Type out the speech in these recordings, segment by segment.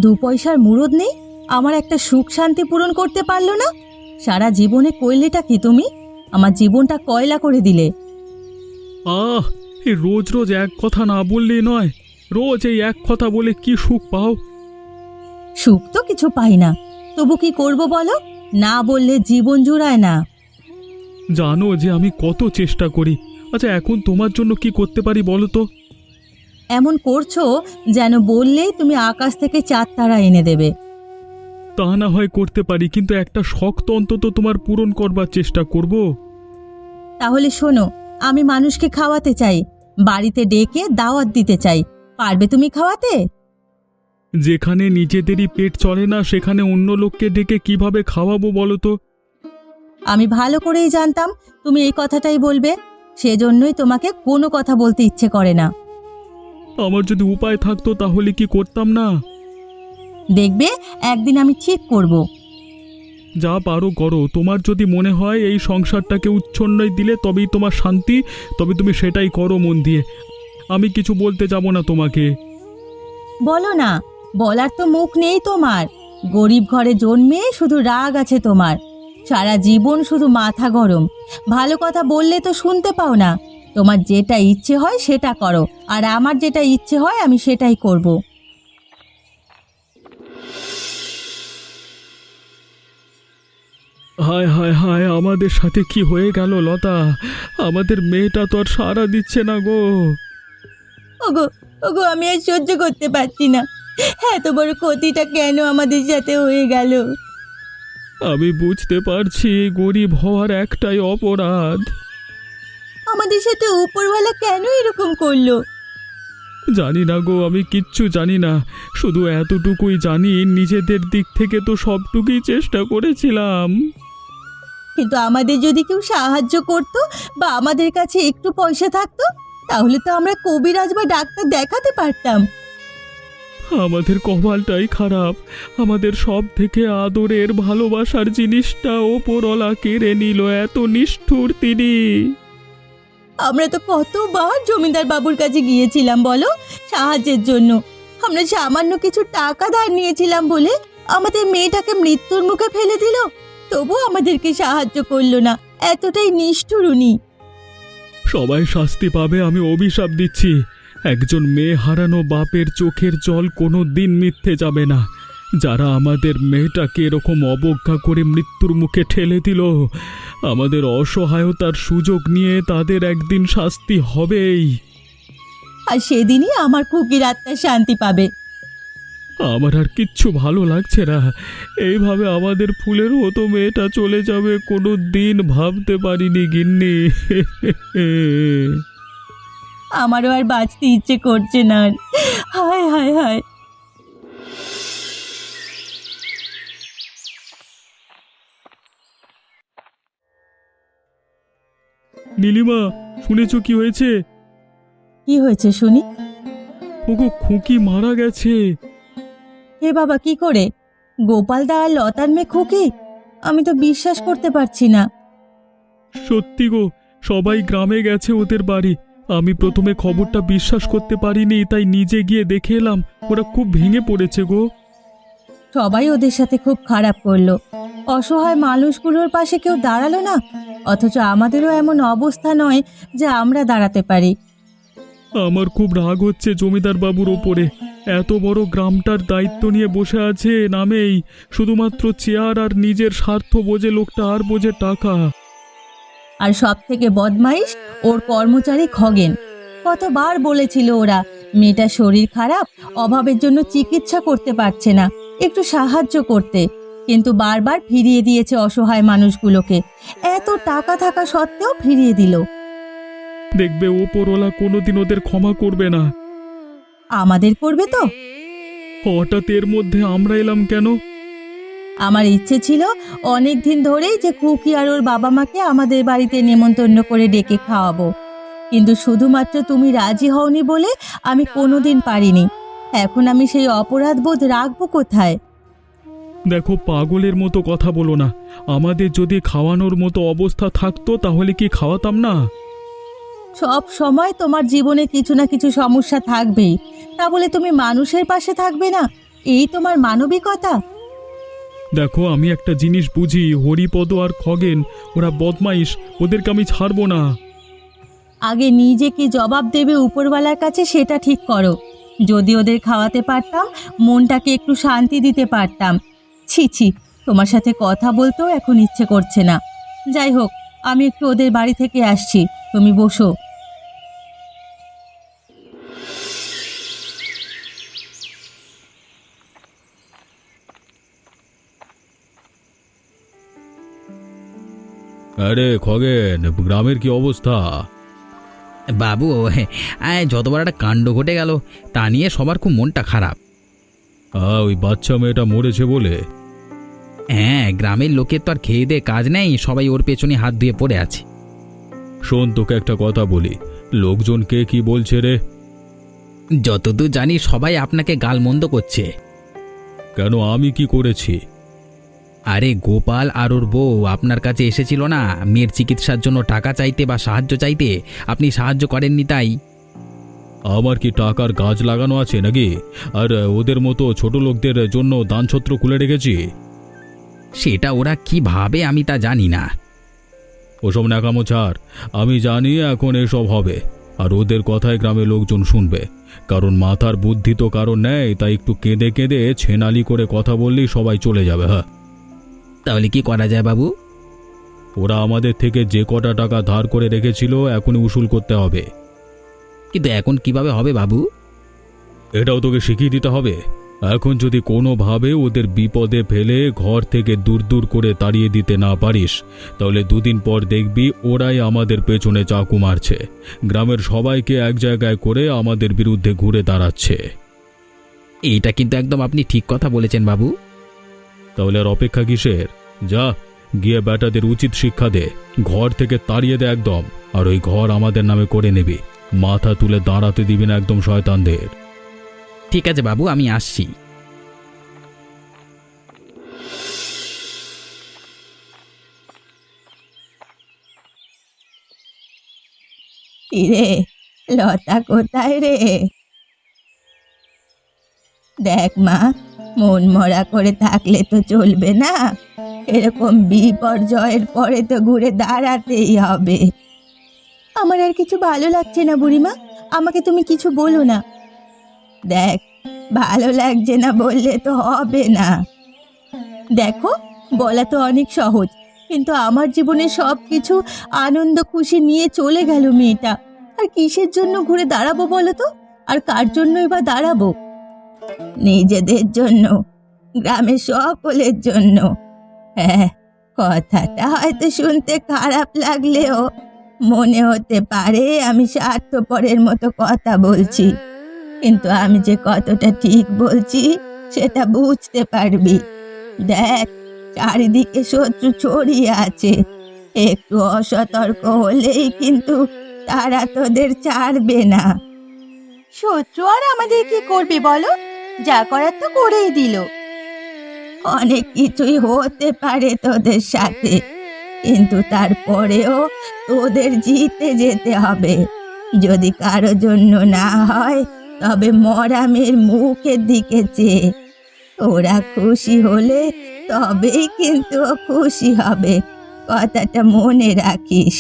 দু পয়সার মুরদ নেই, আমার একটা সুখ শান্তি পূরণ করতে পারলো না। সারা জীবনে করলেটা কি তুমি? আমার জীবনটা কয়লা করে দিলে। আহ, এই রোজ রোজ এক কথা না বললেই নয়। রোজ এই এক কথা বলে কি সুখ পাও? সুখ তো কিছু পাই না, তবু কি করব বলো? না বললে জীবন জুড়ায় না। জানো যে আমি কত চেষ্টা করি। আচ্ছা, এখন তোমার জন্য কি করতে পারি বলো তো? এমন করছো যেন বললেই তুমি আকাশ থেকে চাঁদ তারা এনে দেবে। তা না হয় করতে পারি, কিন্তু একটা শখ তো অন্তত তোমার পূরণ করবার চেষ্টা করব। তাহলে শোনো, আমি মানুষকে খাওয়াতে চাই, বাড়িতে ডেকে দাওয়াত দিতে চাই। পারবে তুমি খাওয়াতে? যেখানে নিজেদেরই পেট চলে না সেখানে অন্য লোককে ডেকে কিভাবে খাওয়াবো বলো তো? আমি ভালো করেই জানতাম তুমি এই কথাটাই বলবে, সেজন্যই তোমাকে কোনো কথা বলতে ইচ্ছে করে না। আমার যদি উপায় থাকতো তাহলে কি করতাম না? দেখবে একদিন আমি ঠিক করব। যা পারো করো। তোমার যদি মনে হয় এই সংসারটাকে উচ্ছন্নই দিলে তবেই তোমার শান্তি, তবে তুমি সেটাই করো মন দিয়ে। আমি কিছু বলতে যাব না তোমাকে। বলো না, বলার তো মুখ নেই তোমার। গরিব ঘরে জন্মে শুধু রাগ আছে তোমার, সারা জীবন শুধু মাথা গরম। ভালো কথা বললে তো শুনতে পাও না। তোমার যেটা ইচ্ছে হয় সেটা করো, আর আমার যেটা ইচ্ছে হয় আমি সেটাই করব। হায় হায় হায়, আমাদের সাথে কি হয়ে গেল লতা? আমাদের মেয়েটা তো আর সাড়া দিচ্ছে না গো। ওগো, ওগো, আমি আর সহ্য করতে পারছি না। এত বড় ক্ষতিটা কেন আমাদের সাথে হয়ে গেল? আমি বুঝতে পারছি গরিব হওয়ার একটাই অপরাধ। আমাদের সাথে উপরওয়ালা কেন এরকম করলো? জানি না গো, আমি কিচ্ছু জানি না। শুধু এতটুকুই জানি নিজেদের দিক থেকে তো সবটুকুই চেষ্টা করেছিলাম। কিন্তু আমাদের যদি কেউ সাহায্য করতো বা আমাদের কাছে একটু পয়সা থাকতো, তাহলে তো আমরা কবিরাজ বা ডাক্তার দেখাতে পারতাম। আমাদের কপালটাই খারাপ। আমাদের সব থেকে আদরের ভালোবাসার জিনিসটা ওপরওয়ালা কেড়ে নিল। এত নিষ্ঠুর তিনি। আমরা তো কতবার জমিদার বাবুর কাছে গিয়েছিলাম বলো, সাহায্যের জন্য। আমরা সামান্য কিছু টাকা ধার নিয়েছিলাম বলে আমাদের মেয়েটাকে মৃত্যুর মুখে ফেলে দিল, তবু আমাদেরকে সাহায্য করলো না। এতটাই নিষ্ঠুর উনি। সবাই শাস্তি পাবে, আমি অভিশাপ দিচ্ছি। একজন মেয়ে হারানো বাপের চোখের জল কোনো দিন মিথ্যে যাবে না। যারা আমাদের মেয়েটাকে এরকম অবজ্ঞা করে মৃত্যুর মুখে ঠেলে দিল, আমাদের অসহায়তার সুযোগ নিয়ে তাদের একদিন শাস্তি হবেই। আর সেদিনই আমার খুকির আত্মা শান্তি পাবে। আমার আর কিচ্ছু ভালো লাগছে না। এইভাবে আমাদের ফুলের মতো মেয়েটা চলে যাবে কোনো দিন ভাবতে পারিনি গিন্নি। আমারও আর বাঁচতে ইচ্ছে করছে না আর। হায় হায় হায়। নীলিমা, শুনেছ কি হয়েছে? কি হয়েছে শুনি? ওগো, খুকি মারা গেছে। হে বাবা, কি করে? গোপালদা আর লতার মেয়ে খুকি? আমি তো বিশ্বাস করতে পারছি না। সত্যি গো, সবাই গ্রামে গেছে ওদের বাড়ি। আমি প্রথমে খবরটা বিশ্বাস করতে পারিনি, তাই নিজে গিয়ে দেখে এলাম। ওরা খুব ভেঙে পড়েছে গো। সবাই ওদের সাথে খুব খারাপ করলো। অসহায় মানুষগুলোর পাশে কেউ দাঁড়ালো না। অথচ আমাদেরও এমন অবস্থা নয় যে আমরা দাঁড়াতে পারি। আমার খুব রাগ হচ্ছে জমিদার বাবুর ওপরে। এত বড় গ্রামটার দায়িত্ব নিয়ে বসে আছে নামেই, শুধুমাত্র চেয়ার আর নিজের স্বার্থ বোঝে লোকটা, আর বোঝে টাকা। আর সব থেকে বদমাইশ ওর কর্মচারী খগেন। কতবার বলেছিল ওরা মেয়েটার শরীর খারাপ, অভাবের জন্য চিকিৎসা করতে পারছে না, একটু সাহায্য করতে, কিন্তু বারবার ফিরিয়ে দিয়েছে অসহায় মানুষগুলোকে। এত টাকা থাকা সত্ত্বেও ফিরিয়ে দিল। দেখবে ওপরওয়ালা কোনোদিন ওদের ক্ষমা করবে না। আমাদের করবে তো? হঠাৎ এর মধ্যে আমরা এলাম কেন? আমার ইচ্ছে ছিল অনেক দিন ধরেই যে খুকি আর ওর বাবা মাকে আমাদের বাড়িতে নেমন্তন্ন করে ডেকে খাওয়াবো, কিন্তু শুধুমাত্র তুমি রাজি হওনি বলে আমি কোনোদিন পারিনি। এখন আমি সেই অপরাধ বোধ রাখবো কোথায়? দেখো, পাগলের মতো কথা বলো না। আমাদের যদি খাওয়ানোর মতো অবস্থা থাকতো তাহলে কি খাওয়াতাম না? সব সময় তোমার জীবনে কিছু না কিছু সমস্যা থাকবেই, তা বলে তুমি মানুষের পাশে থাকবে না? এই তোমার মানবিকতা? দেখো, আমি একটা জিনিস বুঝি, হরিপদ আর খগেন ওরা বদমাইশ, ওদেরকে আমি ছাড়বো না। আগে নিজেকে জবাব দেবে উপরওয়ালার কাছে সেটা ঠিক করো। যদি ওদের খাওয়াতে পারতাম, মনটাকে একটু শান্তি দিতে পারতাম। ছি ছি, তোমার সাথে কথা বলতেও এখন ইচ্ছে করছে না। যাই হোক, আমি একটু ওদের বাড়ি থেকে আসছি, তুমি বসো। আরে খগেন, গ্রামের কি অবস্থা? বাবু, যত বড় একটা কাণ্ড ঘটে গেল, তা নিয়ে সবার খুব মনটা খারাপ। ওই বাচ্চা মেয়েটা মরেছে বলে? হ্যাঁ, গ্রামের লোকের তো আর খেয়ে দিয়ে কাজ নেই, সবাই ওর পেছনে হাত ধুয়ে পড়ে আছে। শোন, তোকে একটা কথা বলি, লোকজন কে কি বলছে রে? যতদূর জানি সবাই আপনাকে গালমন্দ করছে। কেন, আমি কি করেছি? আরে গোপাল আর ওর বউ আপনার কাছে এসেছিল না মেয়ের চিকিৎসার জন্য টাকা চাইতে বা সাহায্য চাইতে, আপনি সাহায্য করেননি তাই। আমার কি টাকার গাছ লাগানো আছে নাকি? আর ওদের মতো ছোট লোকদের জন্য দানছত্র খুলে রেখেছি? সেটা ওরা কি ভাবে আমি তা জানি না। ওসব ন্যাকামো ছাড়, আমি জানি এখন এসব হবে, আর ওদের কথায় গ্রামের লোকজন শুনবে। কারণ মাথার বুদ্ধি তো কারণ নেই, তাই একটু কেঁদে কেঁদে ছেনালি করে কথা বললেই সবাই চলে যাবে। হ্যাঁ, তাহলে কি করা যায় বাবু? ওরা আমাদের থেকে যে কটা টাকা ধার করে রেখেছিল এখনই উসুল করতে হবে। কিন্তু এখন কিভাবে হবে বাবু? এটাও তোকে শিখিয়ে দিতে হবে। এখন যদি কোনোভাবে ওদের বিপদে ফেলে ঘর থেকে দূর দূর করে তাড়িয়ে দিতে না পারিস, তাহলে দুদিন পর দেখবি ওরাই আমাদের পেছনে চাকু মারছে, গ্রামের সবাইকে এক জায়গায় করে আমাদের বিরুদ্ধে ঘুরে দাঁড়াচ্ছে। এইটা কিন্তু একদম আপনি ঠিক কথা বলেছেন বাবু। তাহলে আর অপেক্ষা কিসের? যা, গিয়ে বেটাদের উচিত শিক্ষা দে, ঘর থেকে তাড়িয়ে দে একদম। আর ওই ঘর আমাদের নামে করে নিবি, মাথা তুলে দাঁড়াতে দিবি না একদম শয়তানদের। ঠিক আছে বাবু, আমি আসছি। রে, লতা কোথায় রে? দেখ মা, মন মরা করে থাকলে তো চলবে না। এরকম বিপর্যয়ের পরে তো ঘুরে দাঁড়াতেই হবে। আমার আর কিছু ভালো লাগছে না বুড়িমা, আমাকে তুমি কিছু বলো না। দেখ, ভালো লাগছে না বললে তো হবে না। দেখো, বলা তো অনেক সহজ, কিন্তু আমার জীবনে সব কিছু আনন্দ খুশি নিয়ে চলে গেল মেয়েটা। আর কিসের জন্য ঘুরে দাঁড়াবো বলো তো? আর কার জন্যই বা দাঁড়াবো? নিজেদের জন্য, গ্রামের সকলের জন্য। হ্যাঁ, কথাটা হয়তো শুনতে খারাপ লাগলেও মনে হতে পারে আমি স্বার্থপরের মতো কথা বলছি, কিন্তু আমি যে কতটা ঠিক বলছি সেটা বুঝতে পারবি। দেখ, চারিদিকে শত্রু ছড়িয়ে আছে, একটু অসতর্ক হলেই কিন্তু তারা তোদের ছাড়বে না। শত্রু আর আমাদের কি করবে বলো? যা করার তো করেই দিল। অনেক কিছুই হতে পারে তোদের সাথে, কিন্তু তারপরেও তোদের জিতে যেতে হবে। যদি কারো জন্য না হয়, তবে মরামের মুখের দিকে চেয়ে। ওরা খুশি হলে তবেই কিন্তু ও খুশি হবে, কথাটা মনে রাখিস।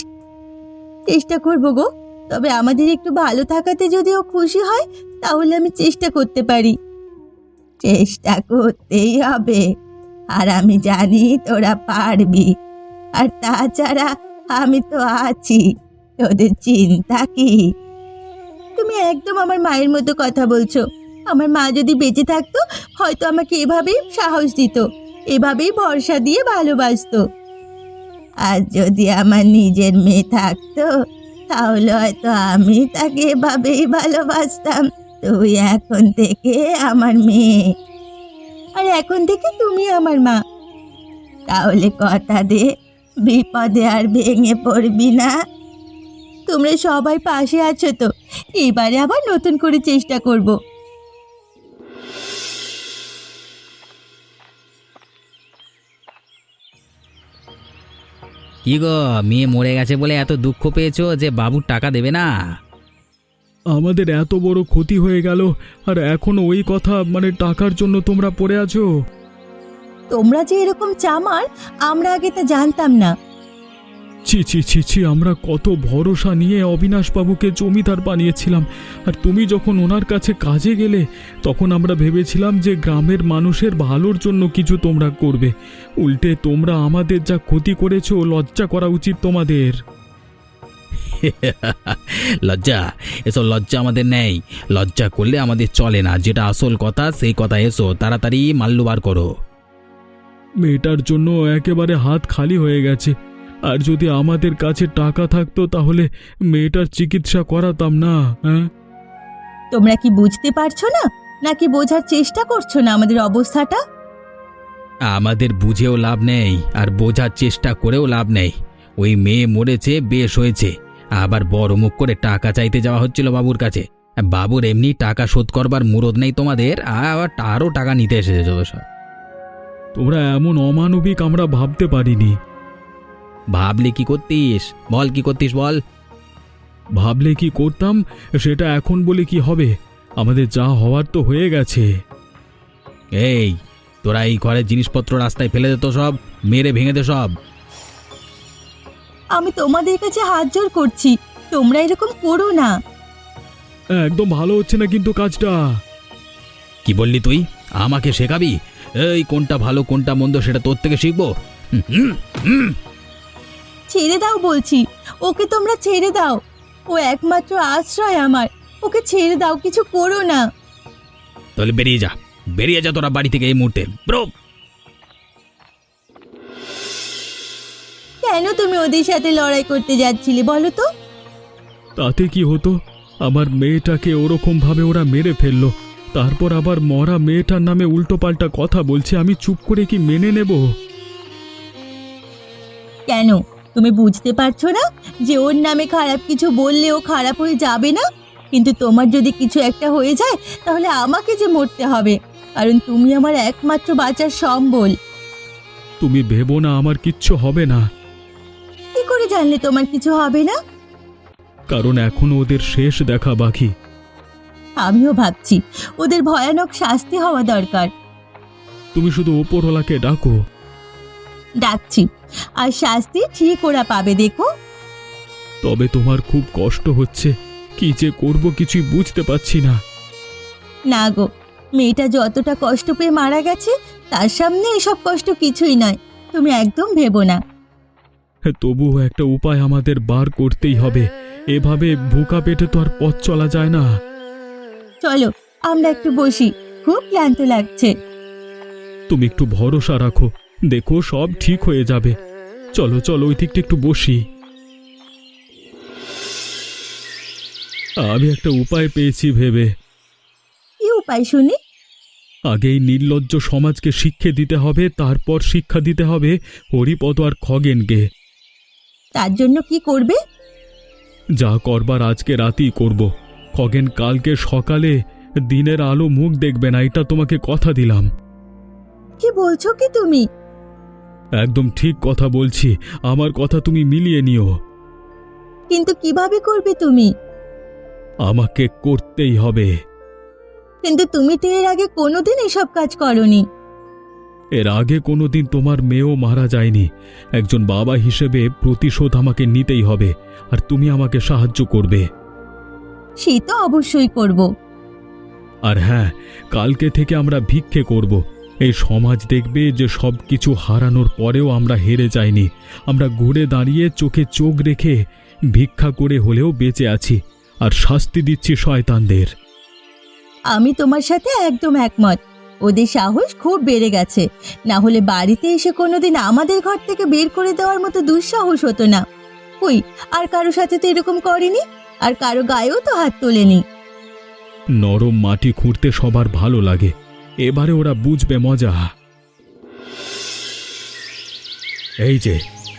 চেষ্টা করবো গো, তবে আমাদের একটু ভালো থাকাতে যদি ও খুশি হয়, তাহলে আমি চেষ্টা করতে পারি। চেষ্টা করতেই হবে, আর আমি জানি তোরা পারবি। আর তাছাড়া আমি তো আছি, তোদের চিন্তা কি? তুমি একদম আমার মায়ের মতো কথা বলছো। আমার মা যদি বেঁচে থাকতো, হয়তো আমাকে এভাবেই সাহস দিত, এভাবেই ভরসা দিয়ে ভালোবাসতো। আর যদি আমার নিজের মেয়ে থাকতো, তাহলে হয়তো আমি তাকে এভাবেই ভালোবাসতাম। তুই এখন থেকে আমার মেয়ে, আর এখন থেকে তুমি আমার মা। তাহলে কথা দে, বিপদে আর ভেঙে পড়বি না। তোমরা সবাই পাশে আছো তো? এবারে আবার নতুন করে চেষ্টা করব। কি গো, মেয়ে মরে গেছে বলে এত দুঃখ পেয়েছো যে বাবুর টাকা দেবে না? আমাদের এত বড় ক্ষতি হয়ে গেল, আর এখনো ওই কথা, মানে টাকার জন্য তোমরা পড়ে আছো। তোমরা যে এরকম চামার আমরা আগে তা জানতাম না। ছি ছি ছি ছি, আমরা কত ভরসা নিয়ে অবিনাশবাবুকে জমিদার বানিয়েছিলাম, আর তুমি যখন ওনার কাছে কাজে গেলে তখন আমরা ভেবেছিলাম যে গ্রামের মানুষের ভালোর জন্য কিছু তোমরা করবে। উল্টে তোমরা আমাদের যা ক্ষতি করেছো, লজ্জা করা উচিত তোমাদের। লজ্জা? এসব লজ্জা আমাদের নেই। লজ্জা করলে আমাদের চলে না। যেটা আসল কথা সেই কথা, এসো তাড়াতাড়ি মাল্লু বার করো। মেয়েটার জন্য একেবারে হাত খালি হয়ে গেছে, আর যদি আমাদের কাছে টাকা থাকতো তাহলে মেয়েটার চিকিৎসা করাতাম না। হ্যাঁ, তোমরা কি বুঝতে পারছো না, নাকি বোঝার চেষ্টা করছো না আমাদের অবস্থাটা? আমাদের বুঝেও লাভ নেই, আর বোঝার চেষ্টা করেও লাভ নেই। ওই মেয়ে মরেছে, বেশ হয়েছে, আবার বড় মুখ করে টাকা চাইতে যাওয়া হচ্ছিল বাবুর কাছে। বাবুর এমনি টাকা শোধ করবার মুরদ নেই তোমাদের, আবার আরও টাকা নিতে এসেছে যত সব। তোমরা এমন অমানবিক আমরা ভাবতে পারিনি। ভাবলে কি করতিস বল, কি করতিস বল। ভাবলে কি করতাম সেটা এখন বলে কি হবে? আমাদের যা হওয়ার তো হয়ে গেছে। এই তোরা এই ঘরের জিনিসপত্র রাস্তায় ফেলে দে তো, সব মেরে ভেঙে দে সব। আমি তোমাদের কাছে হাত জোড় করছি, তোমরা এরকম করো না। একদম ভালো হচ্ছে না কিন্তু কাজটা। কি বললি তুই? আমাকে শেখাবি? এই কোনটা ভালো কোনটা মন্দ সেটা তোর থেকে শিখবো? ছেড়ে দাও বলছি, ওকে তোমরা ছেড়ে দাও। ও একমাত্র আশ্রয় আমার, ওকে ছেড়ে দাও, কিছু করো না। তাহলে বেরিয়ে যা, বেরিয়ে যা তোরা বাড়ি থেকে এই মুহূর্তে, ব্রো। কেন তুমি ওদের সাথে লড়াই করতে যাচ্ছিলে বলো তো? তাতে কি হতো? আমার মেয়েটাকে ওরকম ভাবে ওরা মেরে ফেললো, তারপর আবার মরা মেয়েটার নামে উল্টোপাল্টা কথা বলছে। আমি চুপ করে কি মেনে নেব? কেন তুমি বুঝতে পারছো না যে ওর নামে খারাপ কিছু বললে ও খারাপ হয়ে যাবে না? কিন্তু তোমার যদি কিছু একটা হয়ে যায় তাহলে আমাকে যে মরতে হবে, কারণ তুমি আমার একমাত্র বাঁচার সম্বল। তুমি ভেবো না আমার কিচ্ছু হবে না, কি করে জানলে তোমার কিছু হবে না? কারণ এখনো ওদের শেষ দেখা বাকি। আমিও ভাবছি ওদের ভয়ানক শাস্তি হওয়া দরকার। তুমি শুধু ওপরওয়ালাকে ডাকো। ডাকছি, আর শাস্তি ঠিক ওরা পাবে, দেখো। তবে তোমার খুব কষ্ট হচ্ছে, কি যে করব কিছুই বুঝতে পারছি না। না গো, মেয়েটা যতটা কষ্ট পেয়ে মারা গেছে তার সামনে এসব কষ্ট কিছুই নয়, তুমি একদম ভেবো না। তবুও একটা উপায় আমাদের বার করতেই হবে। এভাবে ভুকা পেটে তো আর পথ চলা যায় না। চলো আমরা একটু বসি, খুব ক্লান্ত লাগছে। তুমি একটু ভরসা রাখো, দেখো সব ঠিক হয়ে যাবে। চলো চলো ওই দিকটা একটু বসি। আমি একটা উপায় পেয়েছি ভেবে। কি উপায় শুনি? আগেই নির্লজ্জ সমাজকে শিক্ষা দিতে হবে, তারপর শিক্ষা দিতে হবে হরিপদ আর খগেনকে। তার জন্য কি করবে? যা করবার আজকে রাতেই করব। খগেন কালকে সকালে দিনের আলো মুখ দেখবে না, এটা তোমাকে কথা দিলাম। কি বলছো কি তুমি? একদম ঠিক কথা বলছি, আমার কথা তুমি মিলিয়ে নিও। কিন্তু কিভাবে করবে তুমি? আমাকে করতেই হবে। কিন্তু তুমি তো এর আগে কোনোদিন এসব কাজ করনি। এর আগে কোনোদিন তোমার মেয়েও মারা যায়নি। একজন বাবা হিসেবে প্রতিশোধ আমাকে নিতেই হবে, আর তুমি আমাকে সাহায্য করবে। সে তো অবশ্যই করব। আর হ্যাঁ, কালকে থেকে আমরা ভিক্ষে করব। এই সমাজ দেখবে যে সব কিছু হারানোর পরেও আমরা হেরে যাইনি। আমরা ঘুরে দাঁড়িয়ে চোখে চোখ রেখে ভিক্ষা করে হলেও বেঁচে আছি, আর শাস্তি দিচ্ছি শয়তানদের। আমি তোমার সাথে একদম একমত। ওদের সাহস খুব বেড়ে গেছে, না হলে বাড়িতে এসে কোনোদিন আমাদের ঘর থেকে বের করে দেওয়ার মতো দুঃসাহস হতো না। কই, আর কারো সাথে তো এরকম করেনি, আর কারো গায়েও তো হাত তোলেনি। নরম মাটি খুঁড়তে সবার ভালো লাগে, এবারে ওরা বুঝবে মজা। এই যে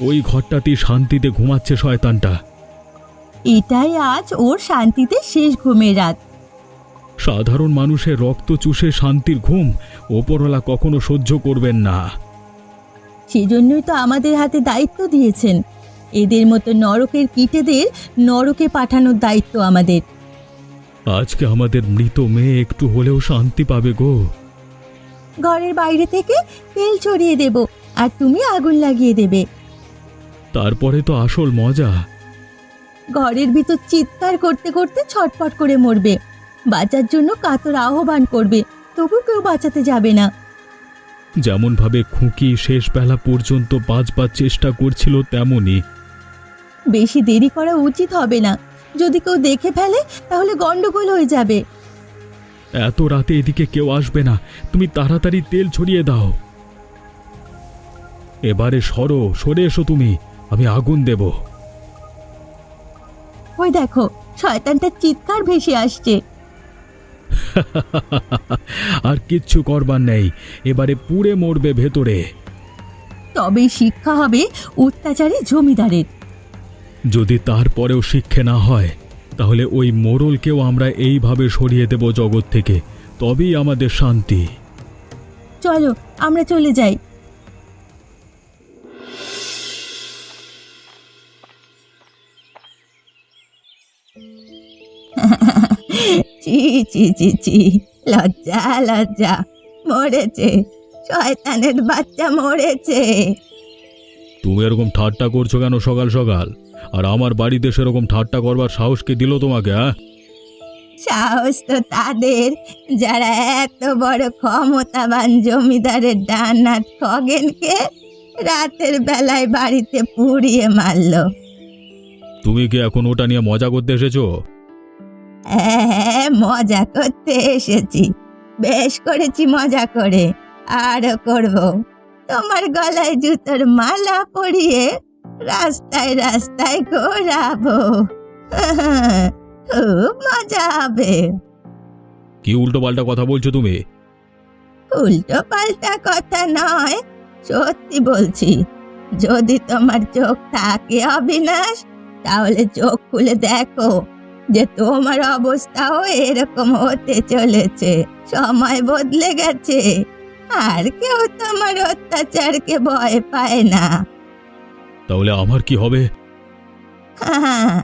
ওই ঘরটাতেই শান্তিতে ঘুমাচ্ছে শয়তানটা। এটাই আজ ওর শান্তিতে শেষ ঘুমের রাত। সাধারণ মানুষের রক্ত চুষে শান্তির ঘুম ওপরওয়ালা কখনো সহ্য করবেন না। সেজন্যই তো আমাদের হাতে দায়িত্ব দিয়েছেন। এদের মতো নরকের কীটেদের নরকে পাঠানোর দায়িত্ব আমাদের। আজকে আমাদের মৃত মেয়ে একটু হলেও শান্তি পাবে গো। ঘরের বাইরে থেকে তেল ছড়িয়ে দেব, আর তুমি আগুন লাগিয়ে দেবে। তারপরে তো আসল মজা। ঘরের ভিতর চিৎকার করতে করতে ছটফট করে মরবে, বাঁচার জন্য কাতর আহ্বান করবে, তবু কেউ বাঁচাতে যাবে না। যেমন ভাবে খুকি শেষ বেলা পর্যন্ত বাঁচবার চেষ্টা করছিল তেমনই। বেশি দেরি করা উচিত হবে না, যদি কেউ দেখে ফেলে তাহলে গন্ডগোল হয়ে যাবে। এত রাতে এদিকে কেউ আসবে না, তুমি তাড়াতাড়ি তেল ছড়িয়ে দাও। এবারে সরে এসো তুমি, আমি আগুন দেব। ওই দেখো, শয়তানটার চিৎকার ভেসে আসছে। আর কিচ্ছু করবার নেই, এবারে পুড়ে মরবে ভেতরে। তবেই শিক্ষা হবে অত্যাচারী জমিদারের। যদি তারপরেও শিক্ষে না হয়, তাহলে ওই মোড়লকেও আমরা এইভাবে সরিয়ে দেব জগৎ থেকে, তবেই আমাদের শান্তি। চলো আমরা চলে যাই। চি চি চি চি, লজ্জা লজ্জা, মরেছে, শয়তানের বাচ্চা মরেছে। তুমি এরকম ঠাট্টা করছো কেন সকাল সকাল? আর আমার বাড়িতে সেরকম ঠাট্টা করবার সাহস কে দিল তোমাকে? হ্যাঁ, সাহস তো তাদের যারা এত বড় ক্ষমতাবান জমিদারের ডান হাত খগেনকে রাতের বেলায় বাড়িতে পুড়িয়ে মারলো। তুমি কি এখন ওটা নিয়ে মজা করতে এসেছো? হ্যাঁ, মজা করতে এসেছি, বেশ করেছি মজা করে, আরো করব। তোমার গলায় জুতোর মালা পরিয়ে রাস্তায় রাস্তায় ঘোরাবো। খুব মজা হবে। কি উল্টো পাল্টা কথা বলছো তুমি? উল্টো পাল্টা কথা নয়, সত্যি বলছি। যদি তোমার চোখ থাকে অবিনাশ, তাহলে চোখ খুলে দেখো যে তোমার অবস্থাও এরকম হতে চলেছে। সময় বদলে গেছে, আর কেউ তোমার অত্যাচারকে ভয় পায় না। তাহলে আমার কি হবে? হ্যাঁ,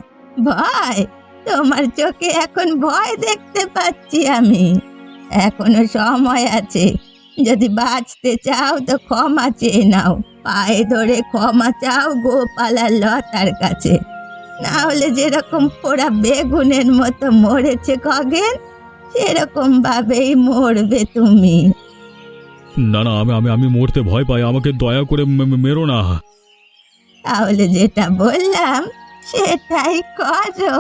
ভয়? তোমার চোখে এখন ভয় দেখতে পাচ্ছি আমি। এখনো সময় আছে, যদি বাঁচতে চাও তো ক্ষমা চেয়ে নাও, পায়ে ধরে ক্ষমা চাও গোপাল আর লতার কাছে। না হলে যেরকম পোড়া বেগুনের মতো মরেছে খগেন, সেরকম ভাবেই মরবে তুমি। না না, আমি আমি আমি মরতে ভয় পাই, আমাকে দয়া করে মেরো না। তাহলে যেটা বললাম সেটাই করো।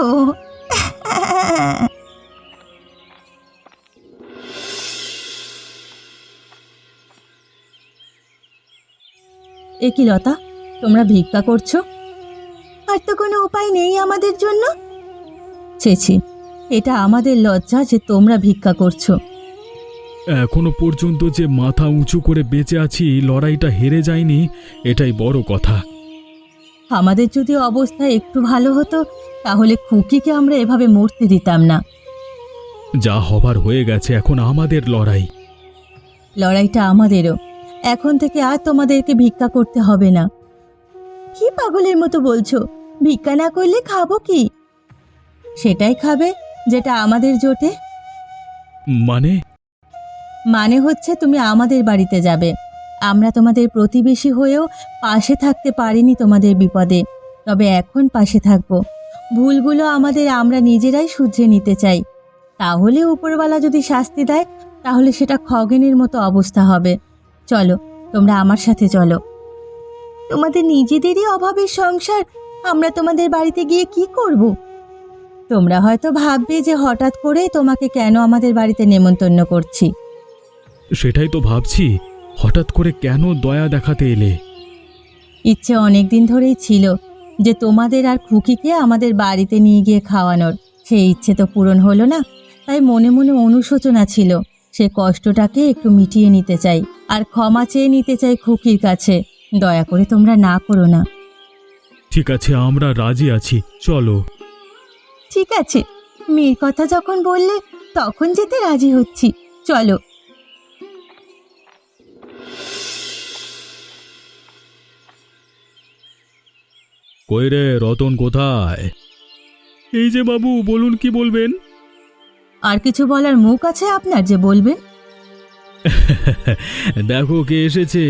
এ কি লতা, তোমরা ভিক্ষা করছো? আর তো কোনো উপায় নেই আমাদের জন্য। ছি ছি, এটা আমাদের লজ্জা যে তোমরা ভিক্ষা করছো। এখনো পর্যন্ত যে মাথা উঁচু করে বেঁচে আছি, লড়াইটা হেরে যায়নি, এটাই বড় কথা। আমাদের যদি অবস্থা একটু ভালো হতো, তাহলে খুকিকে আমরা এভাবে মরতে দিতাম না। যা হবার হয়ে গেছে, এখন আমাদের লড়াই। লড়াইটা আমাদেরও। এখন থেকে আর তোমাদেরকে ভিক্ষা করতে হবে না। কি পাগলের মতো বলছো? ভিক্ষা না করলে খাবো কি? সেটাই খাবে যেটা আমাদের জোটে। মানে? মানে হচ্ছে তুমি আমাদের বাড়িতে যাবে। আমরা তোমাদের প্রতিবেশী হয়েও পাশে থাকতে পারিনি তোমাদের বিপদে, তবে এখন পাশে থাকবো। ভুলগুলো আমাদের আমরা নিজেরাই শুধরে নিতে চাই। তাহলে উপরওয়ালা যদি শাস্তি দেয়, তাহলে সেটা খগেনের মতো অবস্থা হবে। চলো, তোমরা আমার সাথে চলো। তোমাদের নিজেদেরই অভাবের সংসার, আমরা তোমাদের বাড়িতে গিয়ে কি করব? তোমরা হয়তো ভাববে যে হঠাৎ করে তোমাকে কেন আমাদের বাড়িতে নেমন্তন্ন করছি। সেটাই তো ভাবছি, হঠাৎ করে কেন দয়া দেখাতে এলে? ইচ্ছে অনেক দিন ধরেই ছিল যে তোমাদের আর খুকিকে আমাদের বাড়িতে নিয়ে গিয়ে খাওয়ানোর। সেই ইচ্ছে তো পূরণ হলো না, তাই মনে মনে অনুশোচনা ছিল। সে কষ্টটাকে একটু মিটিয়ে নিতে চাই, আর ক্ষমা চেয়ে নিতে চাই খুকির কাছে। দয়া করে তোমরা না করো না। ঠিক আছে, আমরা রাজি আছি, চলো। ঠিক আছে, মেয়ের কথা যখন বললে তখন যেতে রাজি হচ্ছি, চলো। কই রে রতন, কোথায়? এই যে বাবু, বলুন কি বলবেন? আর কিছু বলার মুখ আছে আপনার যে বলবেন? দেখো কে এসেছে,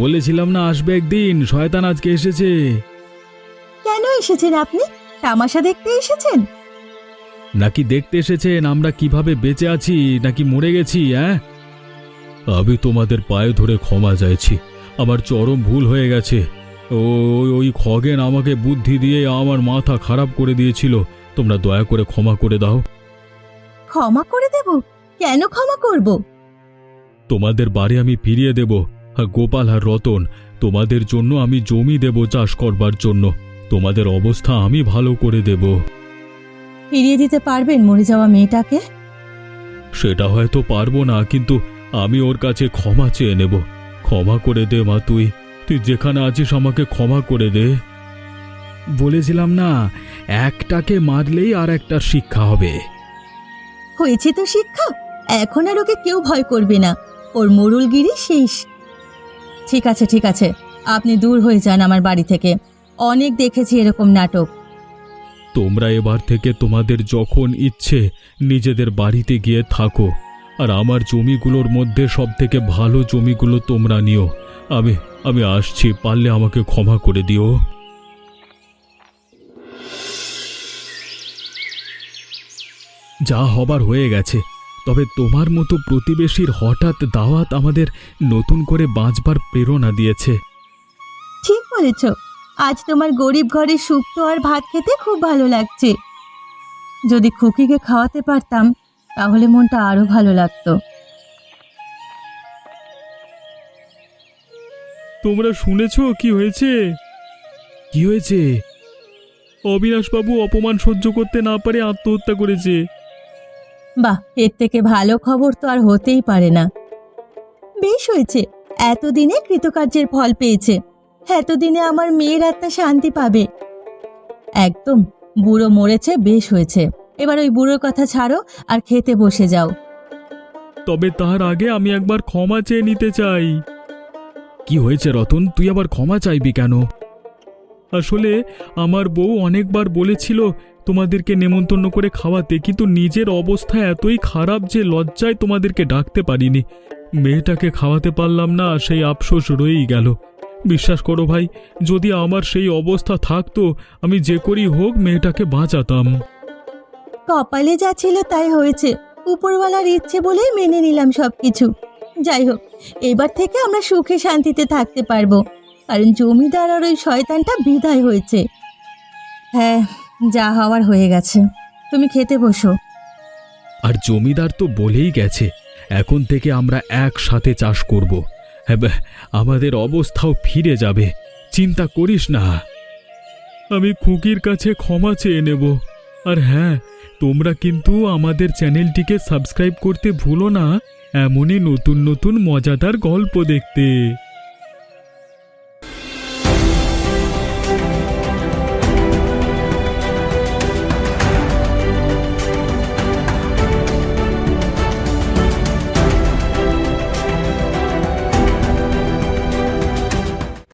বলেছিলাম না আসবে একদিন, শয়তান আজকে এসেছে। কেন এসেছেন আপনি? তামাশা দেখতে এসেছেন? নাকি দেখতে এসেছেন আমরা কিভাবে বেঁচে আছি নাকি মরে গেছি? আমি তোমাদের পায়ে ধরে ক্ষমা চাইছি, আমার চরম ভুল হয়ে গেছে। ওই খগেন আমাকে বুদ্ধি দিয়ে আমার মাথা খারাপ করে দিয়েছিল, তোমরা দয়া করে ক্ষমা করে দাও। ক্ষমা করে দেব? কেন ক্ষমা করব? তোমাদের বাড়ি আমি ফিরিয়ে দেব। গোপাল আর রতন, তোমাদের জন্য আমি জমি দেব চাষ করবার জন্য, তোমাদের অবস্থা আমি ভালো করে দেব। ফিরিয়ে দিতে পারবেন মরে যাওয়া মেয়েটাকে? সেটা হয়তো পারবো না, কিন্তু আমি ওর কাছে ক্ষমা চেয়ে নেব। ক্ষমা করে দে মা, তুই যেখানে আছিস আমাকে ক্ষমা করে দে। বলেছিলাম না, একটাকে মারলেই আর একটা শিক্ষা হবে। হয়েছে তো শিক্ষা, এখন আর ওকে কেউ ভয় করবে না, ওর মোড়লগিরি শেষ। ঠিক আছে ঠিক আছে, আপনি দূর হয়ে যান আমার বাড়ি থেকে, অনেক দেখেছি এরকম নাটক। তোমরা এবার থেকে তোমাদের যখন ইচ্ছে নিজেদের বাড়িতে গিয়ে থাকো, আর আমার জমিগুলোর মধ্যে সব থেকে ভালো জমিগুলো তোমরা নিও। আমি আসছি, পারলে আমাকে ক্ষমা করে দিও। যা হবার হয়ে গেছে, তবে তোমার মতো প্রতিবেশীর হঠাৎ দাওয়াত আমাদের নতুন করে বাঁচবার প্রেরণা দিয়েছে। ঠিক বলেছ, আজ তোমার গরিব ঘরে শুক্তো আর ভাত খেতে খুব ভালো লাগছে। যদি খুকিকে খাওয়াতে পারতাম তাহলে মনটা আরো ভালো লাগতো। তোমরা শুনেছো কি হয়েছে? কি হয়েছে? অবিনাশবাবু অপমান সহ্য করতে না পারে আত্মহত্যা করেছে। বাহ, এর থেকে ভালো খবর তো আর হতেই পারে না। বেশ হয়েছে, এতদিনে কৃতকার্যের ফল পেয়েছে, এতদিনে আমার মেয়ের আত্মা শান্তি পাবে। একদম, বুড়ো মরেছে, বেশ হয়েছে। এবার ওই বুড়োর কথা ছাড়ো আর খেতে বসে যাও। তবে তার আগে আমি একবার ক্ষমা চেয়ে নিতে চাই। কি হয়েছে রতন, তুই আবার ক্ষমা চাইবি কেন? আসলে আমার বউ অনেকবার বলেছিল তোমাদেরকে নেমন্তন্ন করে খাওয়াতে, কিন্তু নিজের অবস্থা এতই খারাপ যে লজ্জায় তোমাদেরকে ডাকতে পারিনি। মেয়েটাকে খাওয়াতে পারলাম না, সেই আফসোস রয়েই গেল। বিশ্বাস করো ভাই, যদি আমার সেই অবস্থা থাকতো আমি যে করেই হোক মেয়েটাকে বাঁচাতাম। কপালে যা ছিল তাই হয়েছে, উপরওয়ালার ইচ্ছে বলেই মেনে নিলাম সবকিছু। যাই হোক, এবার থেকে আমরা সুখে শান্তিতে থাকতে পারবো, কারণ জমিদার আর ওই শয়তানটা বিদায় হয়েছে। হ্যাঁ, যা হওয়ার হয়ে গেছে, তুমি খেতে বসো। আর জমিদার তো বলেই গেছে এখন থেকে আমরা একসাথে চাষ করব। হ্যাঁ, আমাদের অবস্থাও ফিরে যাবে, চিন্তা করিস না। আমি খুকির কাছে ক্ষমা চেয়ে নেব। আর হ্যাঁ, তোমরা কিন্তু আমাদের চ্যানেলটিকে সাবস্ক্রাইব করতে ভুলো না, এমনই নতুন নতুন মজাদার গল্প দেখতে।